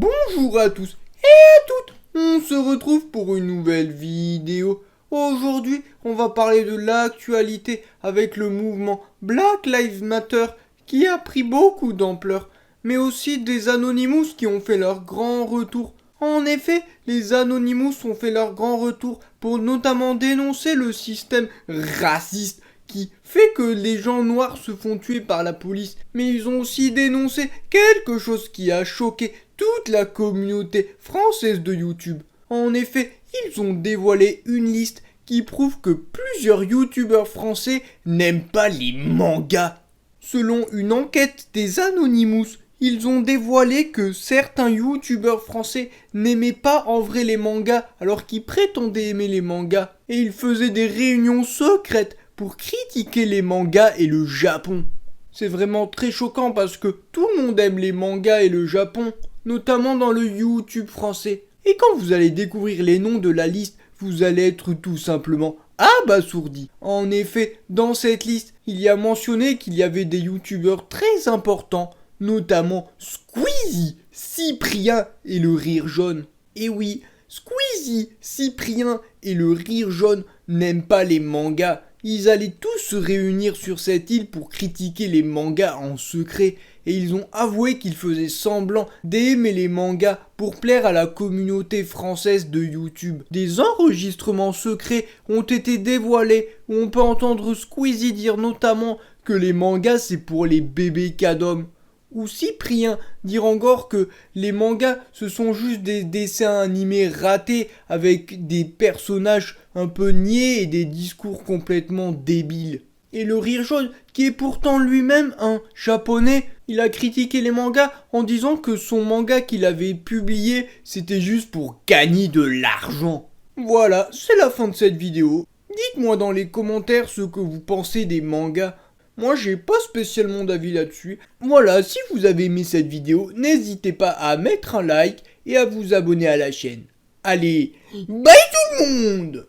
Bonjour à tous et à toutes. On se retrouve pour une nouvelle vidéo. Aujourd'hui, on va parler de l'actualité avec le mouvement Black Lives Matter qui a pris beaucoup d'ampleur, mais aussi des Anonymous qui ont fait leur grand retour. En effet, les Anonymous ont fait leur grand retour pour notamment dénoncer le système raciste qui fait que les gens noirs se font tuer par la police. Mais ils ont aussi dénoncé quelque chose qui a choqué toute la communauté française de YouTube. En effet, ils ont dévoilé une liste qui prouve que plusieurs YouTubeurs français n'aiment pas les mangas. Selon une enquête des Anonymous, ils ont dévoilé que certains youtubeurs français n'aimaient pas en vrai les mangas alors qu'ils prétendaient aimer les mangas. Et ils faisaient des réunions secrètes pour critiquer les mangas et le Japon. C'est vraiment très choquant parce que tout le monde aime les mangas et le Japon, notamment dans le YouTube français. Et quand vous allez découvrir les noms de la liste, vous allez être tout simplement abasourdi. En effet, dans cette liste, il y a mentionné qu'il y avait des youtubeurs très importants, notamment Squeezie, Cyprien et le Rire Jaune. Et oui, Squeezie, Cyprien et le Rire Jaune n'aiment pas les mangas. Ils allaient tous se réunir sur cette île pour critiquer les mangas en secret et ils ont avoué qu'ils faisaient semblant d'aimer les mangas pour plaire à la communauté française de YouTube. Des enregistrements secrets ont été dévoilés où on peut entendre Squeezie dire notamment que les mangas c'est pour les bébés cadoms. Ou Cyprien dire encore que les mangas ce sont juste des dessins animés ratés avec des personnages un peu niais et des discours complètement débiles. Et le Rire Jaune, qui est pourtant lui-même un japonais, il a critiqué les mangas en disant que son manga qu'il avait publié c'était juste pour gagner de l'argent. Voilà, c'est la fin de cette vidéo. Dites-moi dans les commentaires ce que vous pensez des mangas. Moi, j'ai pas spécialement d'avis là-dessus. Voilà, si vous avez aimé cette vidéo, n'hésitez pas à mettre un like et à vous abonner à la chaîne. Allez, bye tout le monde!